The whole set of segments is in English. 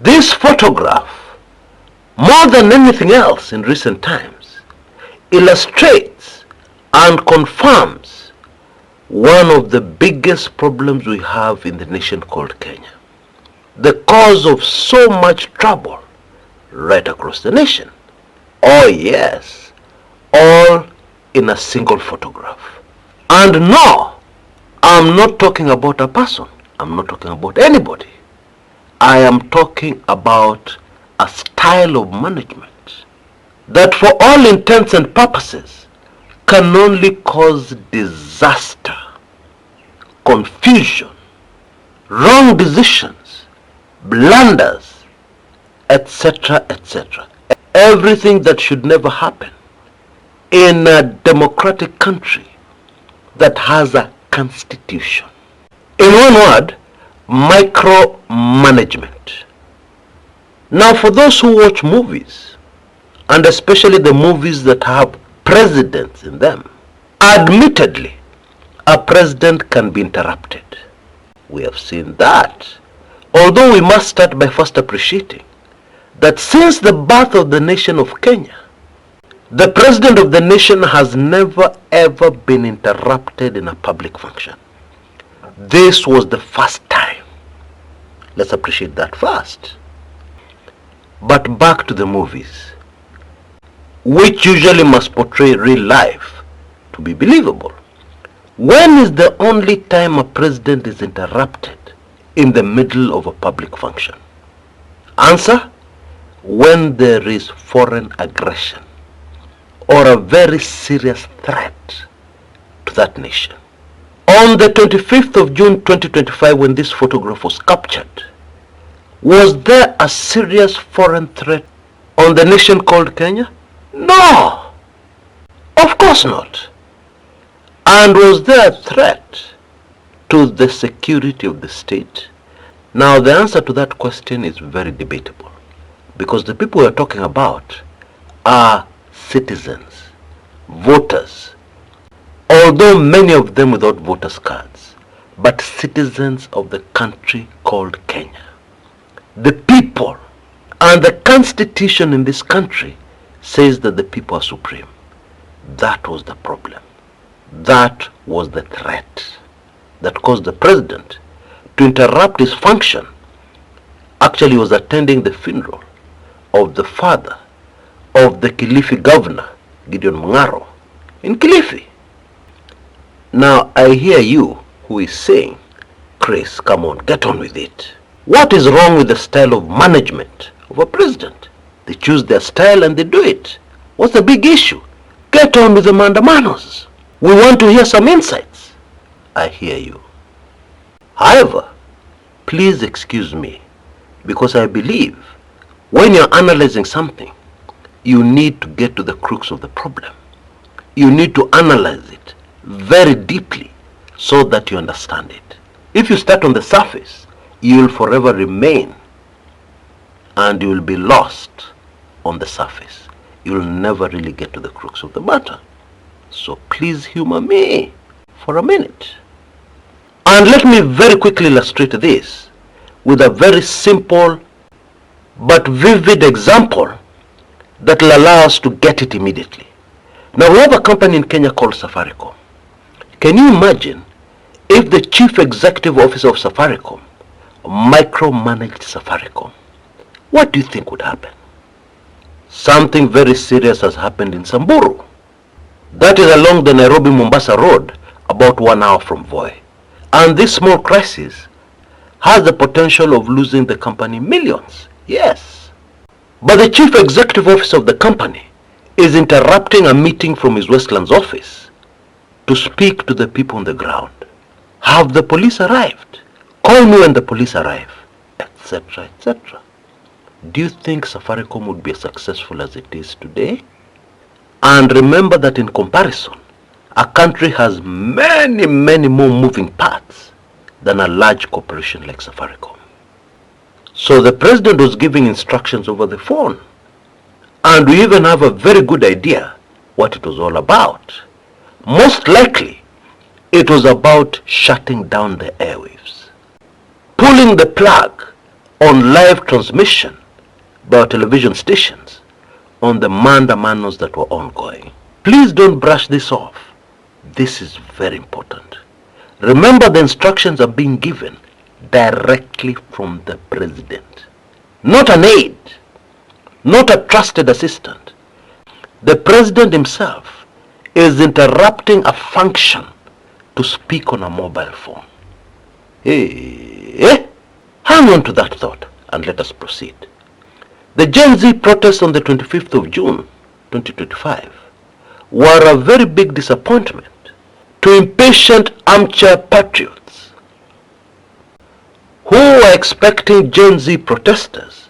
This photograph, more than anything else in recent times, illustrates and confirms one of the biggest problems we have in the nation called Kenya. The cause of so much trouble right across the nation. Oh yes, all in a single photograph. And no, I'm not talking about a person. I'm not talking about anybody. I am talking about a style of management that for all intents and purposes can only cause disaster, confusion, wrong decisions, blunders, etc., etc. Everything that should never happen in a democratic country that has a constitution. In one word, micromanagement. Now for those who watch movies, and especially the movies that have presidents in them, admittedly, a president can be interrupted. We have seen that. Although we must start by first appreciating that since the birth of the nation of Kenya, the president of the nation has never ever been interrupted in a public function. This was the first time. Let's appreciate that first. But back to the movies, which usually must portray real life to be believable. When is the only time a president is interrupted in the middle of a public function? Answer: when there is foreign aggression or a very serious threat to that nation. On the 25th of June 2025, when this photograph was captured, was there a serious foreign threat on the nation called Kenya? No, of course not. And was there a threat to the security of the state? Now the answer to that question is very debatable, because the people we're talking about are citizens, voters, although many of them without voters' cards, but citizens of the country called Kenya. The people and the constitution in this country says that the people are supreme. That was the problem. That was the threat that caused the president to interrupt his function. Actually, he was attending the funeral of the father of the Kilifi governor, Gideon Mungaro, in Kilifi. Now, I hear you who is saying, Chris, come on, get on with it. What is wrong with the style of management of a president? They choose their style and they do it. What's the big issue? Get on with the mandamanos. We want to hear some insights. I hear you. However, please excuse me, because I believe when you're analyzing something, you need to get to the crux of the problem. You need to analyze it very deeply so that you understand it. If you start on the surface, you will forever remain and you will be lost on the surface. You will never really get to the crux of the matter. So please humor me for a minute. And let me very quickly illustrate this with a very simple but vivid example that will allow us to get it immediately. Now we have a company in Kenya called Safaricom. Can you imagine if the chief executive officer of Safaricom micromanaged Safaricom? What do you think would happen? Something very serious has happened in Samburu. That is along the Nairobi-Mombasa road, about 1 hour from Voi. And this small crisis has the potential of losing the company millions. Yes. But the chief executive officer of the company is interrupting a meeting from his Westlands office to speak to the people on the ground. Have the police arrived? Call me when the police arrive, etc., etc. Do you think Safaricom would be as successful as it is today? And remember that in comparison, a country has many, many more moving parts than a large corporation like Safaricom. So the president was giving instructions over the phone. And we even have a very good idea what it was all about. Most likely, it was about shutting down the airwaves, pulling the plug on live transmission by our television stations on the mandamanos that were ongoing. Please don't brush this off. This is very important. Remember, the instructions are being given directly from the president. Not an aide, not a trusted assistant. The president himself is interrupting a function to speak on a mobile phone. Hang on to that thought and let us proceed. The Gen Z protests on the 25th of June 2025 were a very big disappointment to impatient armchair patriots who were expecting Gen Z protesters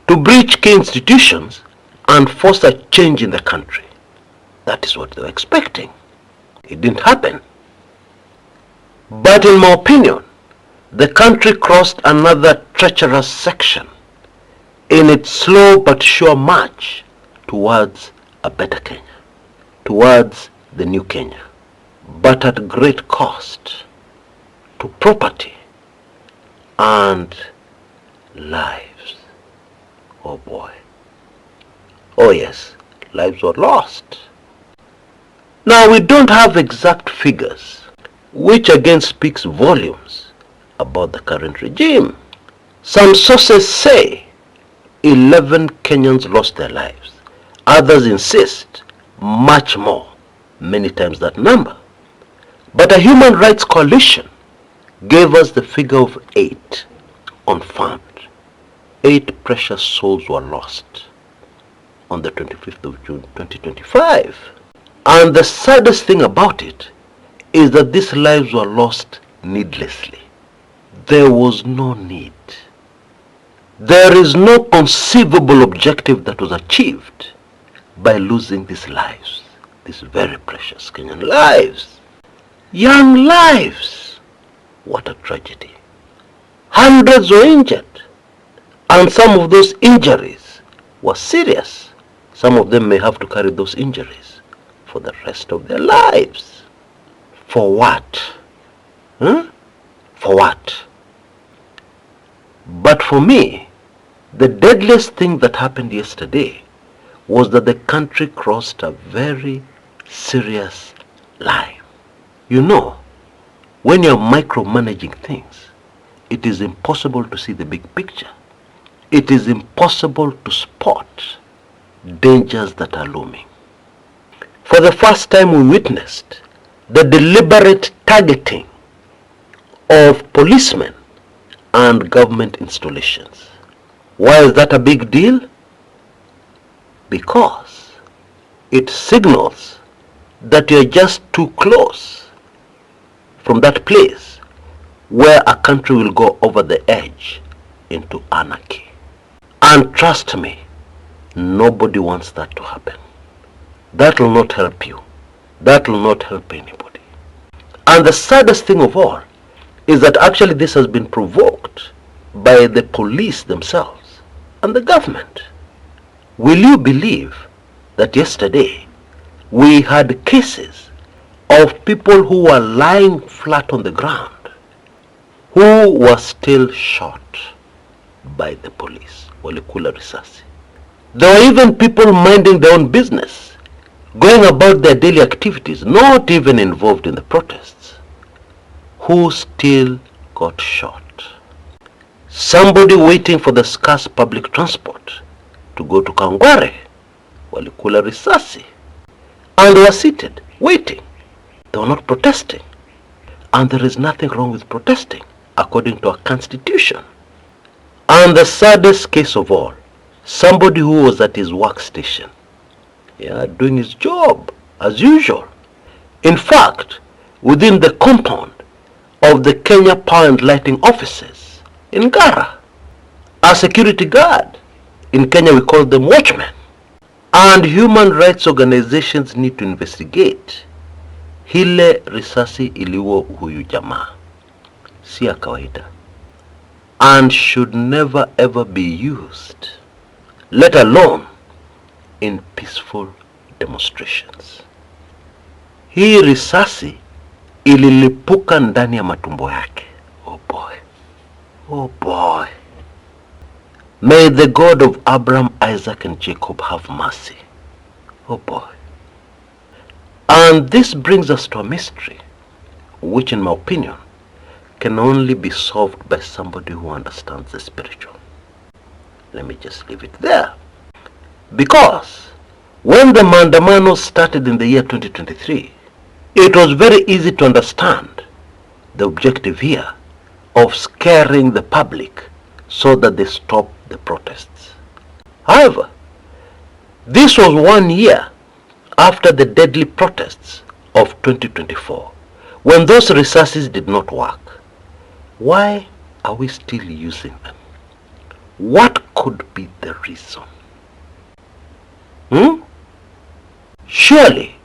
to breach key institutions and force a change in the country. That is what they were expecting. It didn't happen. But in my opinion, the country crossed another treacherous section in its slow but sure march towards a better Kenya, towards the new Kenya, but at great cost to property and lives. Oh boy. Oh yes, lives were lost. Now, we don't have exact figures, which again speaks volumes about the current regime. Some sources say 11 Kenyans lost their lives. Others insist much more, many times that number. But a human rights coalition gave us the figure of 8 confirmed. 8 precious souls were lost on the 25th of June 2025. And the saddest thing about it is that these lives were lost needlessly. There was no need. There is no conceivable objective that was achieved by losing these lives, these very precious Kenyan lives. Young lives. What a tragedy. Hundreds were injured, and some of those injuries were serious. Some of them may have to carry those injuries for the rest of their lives. For what? For what? But for me, the deadliest thing that happened yesterday was that the country crossed a very serious line. You know, when you're micromanaging things, it is impossible to see the big picture. It is impossible to spot dangers that are looming. For the first time, we witnessed the deliberate targeting of policemen and government installations. Why is that a big deal? Because it signals that you're just too close from that place where a country will go over the edge into anarchy. And trust me, nobody wants that to happen. That will not help you. That will not help anybody. And the saddest thing of all is that actually this has been provoked by the police themselves and the government. Will you believe that yesterday we had cases of people who were lying flat on the ground who were still shot by the police? Walikula risasi. There were even people minding their own business, going about their daily activities, not even involved in the protests, who still got shot. Somebody waiting for the scarce public transport to go to Kangware, walikula risasi. And they were seated, waiting. They were not protesting. And there is nothing wrong with protesting, according to our constitution. And the saddest case of all, somebody who was at his workstation, doing his job as usual. In fact, within the compound of the Kenya Power and Lighting offices in Gara, a security guard. In Kenya we call them watchmen. And human rights organizations need to investigate hile risasi iliwo huyu jamaa. Si ya kawaida. And should never ever be used, let alone in peaceful demonstrations. Hii risasi ililipuka ndani ya matumbo yake. Oh boy. Oh boy. May the God of Abraham, Isaac, and Jacob have mercy. Oh boy. And this brings us to a mystery, which in my opinion can only be solved by somebody who understands the spiritual. Let me just leave it there. Because when the Maandamano started in the year 2023, it was very easy to understand the objective here of scaring the public so that they stop the protests. However, this was 1 year after the deadly protests of 2024, when those resources did not work. Why are we still using them? What could be the reason? Surely,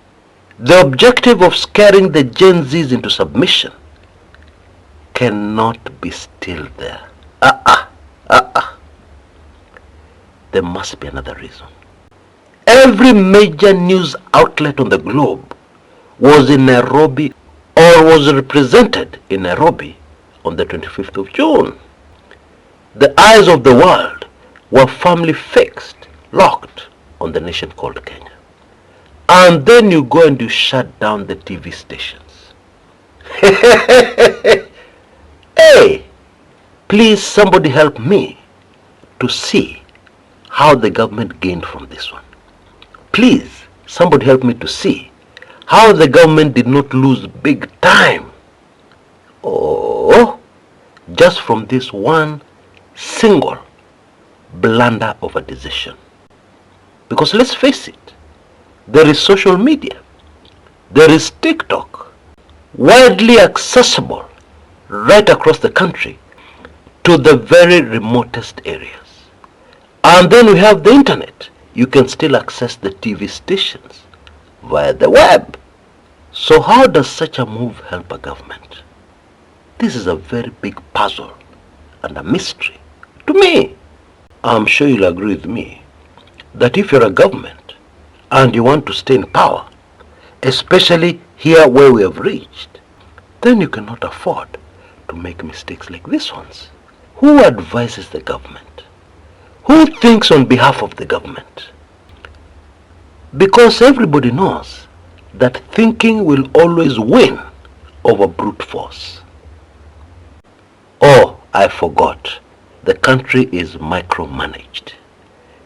the objective of scaring the Gen Zs into submission cannot be still there. There must be another reason. Every major news outlet on the globe was in Nairobi or was represented in Nairobi on the 25th of June. The eyes of the world were firmly fixed, locked on the nation called Kenya. And then you go and you shut down the TV stations. Hey, please somebody help me to see how the government gained from this one. Please somebody help me to see how the government did not lose big time. Oh, just from this one single blunder of a decision. Because let's face it, there is social media, there is TikTok, widely accessible right across the country to the very remotest areas. And then we have the internet. You can still access the TV stations via the web. So how does such a move help a government? This is a very big puzzle and a mystery to me. I'm sure you'll agree with me that if you're a government and you want to stay in power, especially here where we have reached, then you cannot afford to make mistakes like these ones. Who advises the government? Who thinks on behalf of the government? Because everybody knows that thinking will always win over brute force. Oh, I forgot. The country is micromanaged.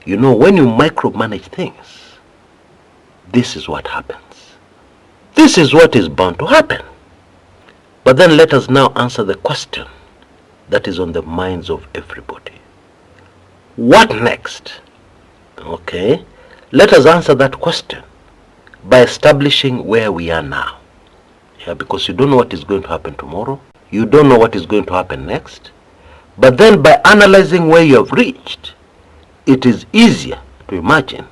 You know, when you micromanage things, this is what happens. This is what is bound to happen. But then let us now answer the question that is on the minds of everybody. What next? Okay, let us answer that question by establishing where we are now. Yeah, because you don't know what is going to happen tomorrow. You don't know what is going to happen next. But then by analyzing where you have reached, it is easier to imagine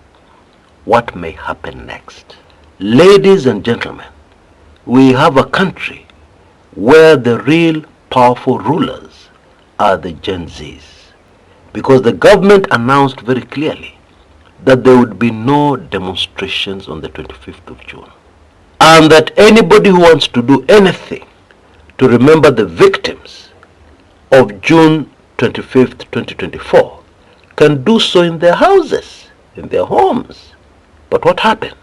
what may happen next. Ladies and gentlemen, we have a country where the real powerful rulers are the Gen Zs. Because the government announced very clearly that there would be no demonstrations on the 25th of June. And that anybody who wants to do anything to remember the victims of June 25th, 2024 can do so in their houses, in their homes. But what happened?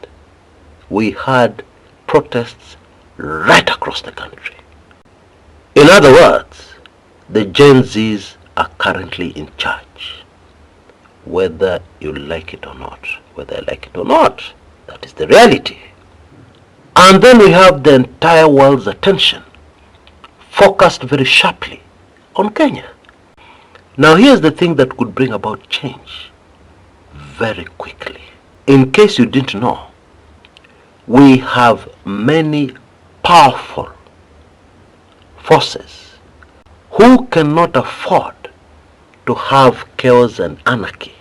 We had protests right across the country. In other words, the Gen Zs are currently in charge, whether you like it or not. Whether I like it or not, that is the reality. And then we have the entire world's attention focused very sharply on Kenya. Now here's the thing that could bring about change very quickly. In case you didn't know, we have many powerful forces who cannot afford to have chaos and anarchy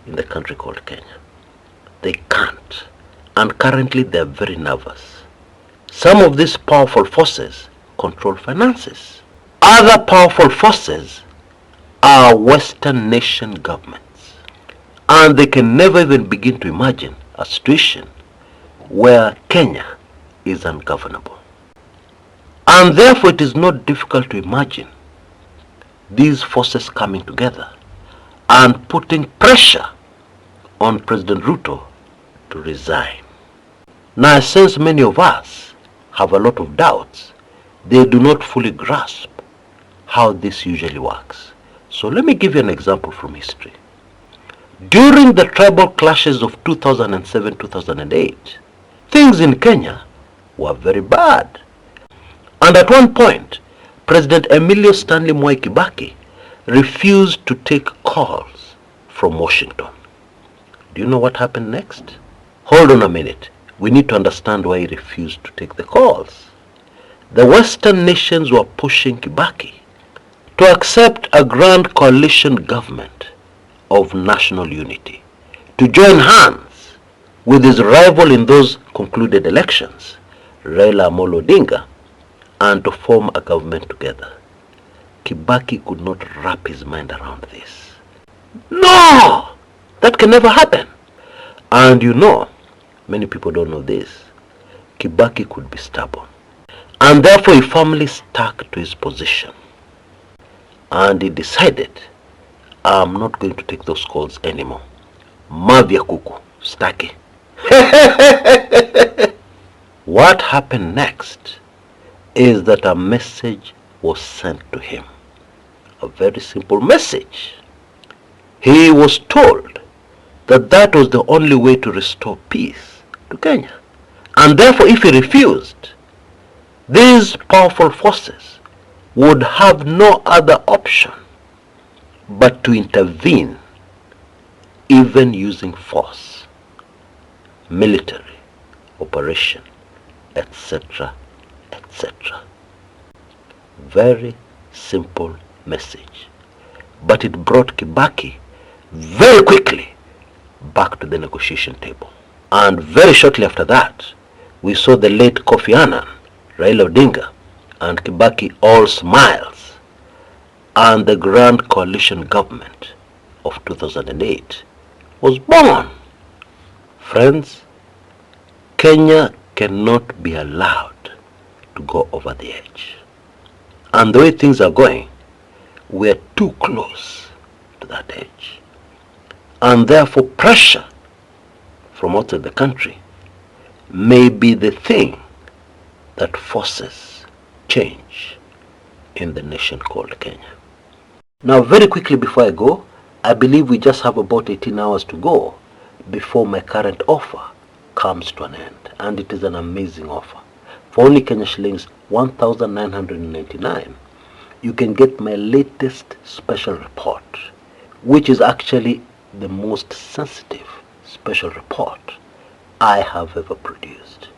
in the country called Kenya. They can't. And currently they're very nervous. Some of these powerful forces control finances. Other powerful forces are Western nation governments. And they can never even begin to imagine a situation where Kenya is ungovernable. And therefore it is not difficult to imagine these forces coming together and putting pressure on President Ruto to resign. Now, I sense many of us have a lot of doubts. They do not fully grasp how this usually works. So let me give you an example from history. During the tribal clashes of 2007-2008, things in Kenya were very bad. And at one point, President Emilio Stanley Mwai Kibaki refused to take calls from Washington. Do you know what happened next? Hold on a minute. We need to understand why he refused to take the calls. The Western nations were pushing Kibaki to accept a grand coalition government of national unity, to join hands with his rival in those concluded elections, Raila Amolo Odinga, and to form a government together. Kibaki could not wrap his mind around this. No! That can never happen. And you know, many people don't know this, Kibaki could be stubborn. And therefore he firmly stuck to his position. And he decided, I'm not going to take those calls anymore. Mavya kuku, staki. What happened next is that a message was sent to him. A very simple message. He was told that that was the only way to restore peace to Kenya. And therefore, if he refused, these powerful forces would have no other option but to intervene, even using force, military operation, etc., etc. Very simple message. But it brought Kibaki very quickly back to the negotiation table. And very shortly after that, we saw the late Kofi Annan, Raila Odinga, and Kibaki all smiles, and the grand coalition government of 2008 was born. Friends, Kenya cannot be allowed to go over the edge. And the way things are going, we are too close to that edge. And therefore pressure from outside the country may be the thing that forces change in the nation called Kenya. Now, very quickly before I go, I believe we just have about 18 hours to go before my current offer comes to an end. And it is an amazing offer. For only Kenya shillings 1,999, you can get my latest special report, which is actually the most sensitive special report I have ever produced,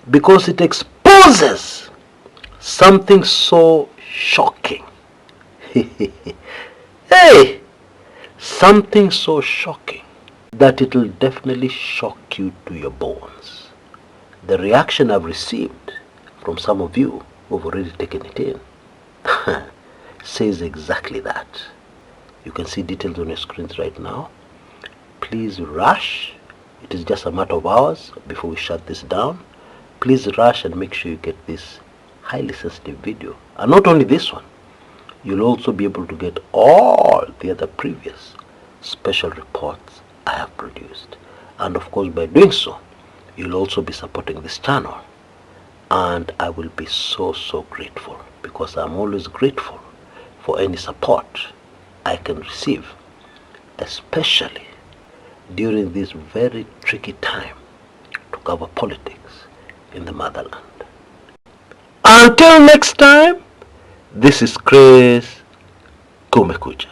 because it exposes something so shocking. Hey! Something so shocking that it will definitely shock you to your bones. The reaction I've received from some of you who have already taken it in says exactly that. You can see details on your screens right now. Please rush. It is just a matter of hours before we shut this down. Please rush and make sure you get this highly sensitive video. And not only this one, you'll also be able to get all the other previous special reports I have produced. And of course, by doing so, you'll also be supporting this channel. And I will be so grateful, because I'm always grateful for any support I can receive, especially during this very tricky time to cover politics in the motherland. Until next time, this is Chris Kumekucha.